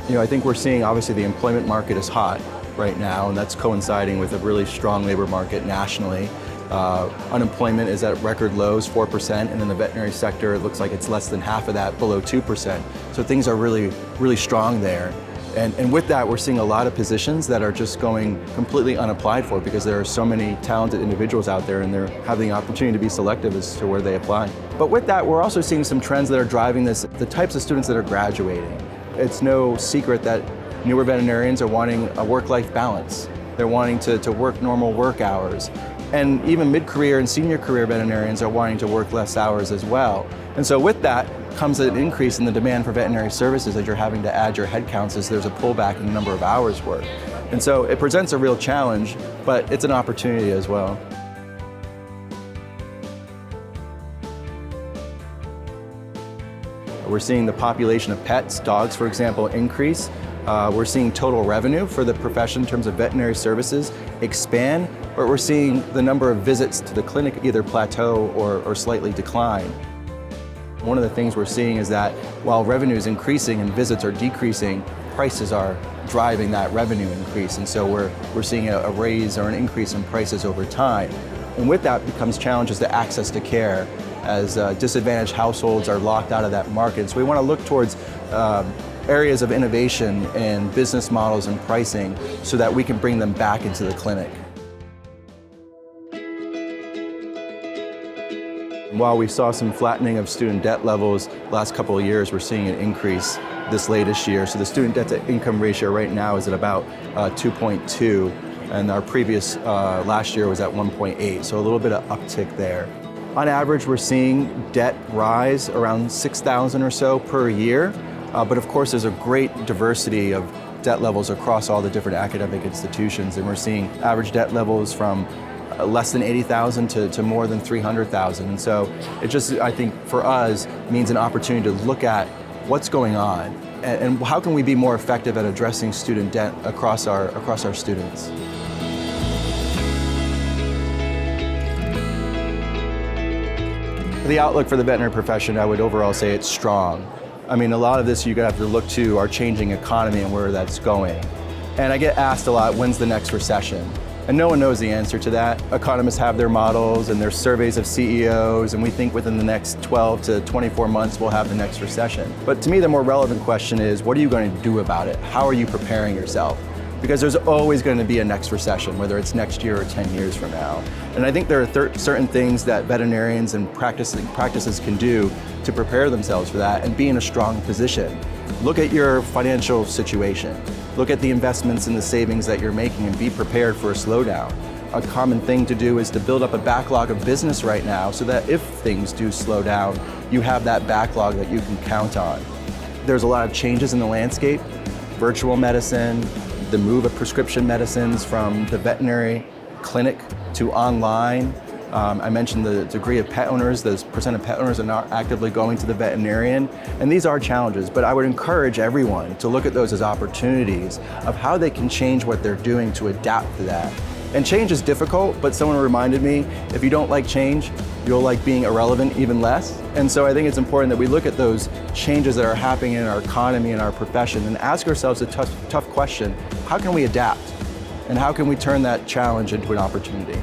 I think we're seeing, obviously, the employment market is hot right now, and that's coinciding with a really strong labor market nationally. Unemployment is at record lows, 4%, and in the veterinary sector, it looks like it's less than half of that, below 2%. So things are really, really strong there. And with that, we're seeing a lot of positions that are just going completely unapplied for because there are so many talented individuals out there and they're having the opportunity to be selective as to where they apply. But with that, we're also seeing some trends that are driving this, the types of students that are graduating. It's no secret that newer veterinarians are wanting a work-life balance. They're wanting to work normal work hours. And even mid-career and senior career veterinarians are wanting to work less hours as well. And so with that comes an increase in the demand for veterinary services as you're having to add your headcounts as there's a pullback in the number of hours worked. And so it presents a real challenge, but it's an opportunity as well. We're seeing the population of pets, dogs for example, increase. We're seeing total revenue for the profession in terms of veterinary services expand, but we're seeing the number of visits to the clinic either plateau or slightly decline. One of the things we're seeing is that while revenue is increasing and visits are decreasing, prices are driving that revenue increase, and so we're seeing a raise or an increase in prices over time. And with that becomes challenges to access to care as disadvantaged households are locked out of that market. So we want to look towards areas of innovation and business models and pricing so that we can bring them back into the clinic. While we saw some flattening of student debt levels last couple of years, we're seeing an increase this latest year. So the student debt to income ratio right now is at about 2.2, and our previous last year was at 1.8, so a little bit of uptick there. On average, we're seeing debt rise around $6,000 or so per year. But of course, there's a great diversity of debt levels across all the different academic institutions, and we're seeing average debt levels from less than $80,000 to more than $300,000. And so it just, I think, for us, means an opportunity to look at what's going on and how can we be more effective at addressing student debt across our students. The outlook for the veterinary profession, I would overall say it's strong. I mean, a lot of this you have to look to our changing economy and where that's going. And I get asked a lot, when's the next recession? And no one knows the answer to that. Economists have their models and their surveys of CEOs, and we think within the next 12 to 24 months we'll have the next recession. But to me, the more relevant question is, what are you going to do about it? How are you preparing yourself? Because there's always going to be a next recession, whether it's next year or 10 years from now. And I think there are certain things that veterinarians and practices can do to prepare themselves for that and be in a strong position. Look at your financial situation. Look at the investments and the savings that you're making and be prepared for a slowdown. A common thing to do is to build up a backlog of business right now so that if things do slow down, you have that backlog that you can count on. There's a lot of changes in the landscape, virtual medicine, the move of prescription medicines from the veterinary clinic to online. I mentioned the degree of pet owners, the percent of pet owners are not actively going to the veterinarian, and these are challenges, but I would encourage everyone to look at those as opportunities of how they can change what they're doing to adapt to that. And change is difficult, but someone reminded me, if you don't like change, you'll like being irrelevant even less. And so I think it's important that we look at those changes that are happening in our economy and our profession and ask ourselves a tough question, how can we adapt? And how can we turn that challenge into an opportunity?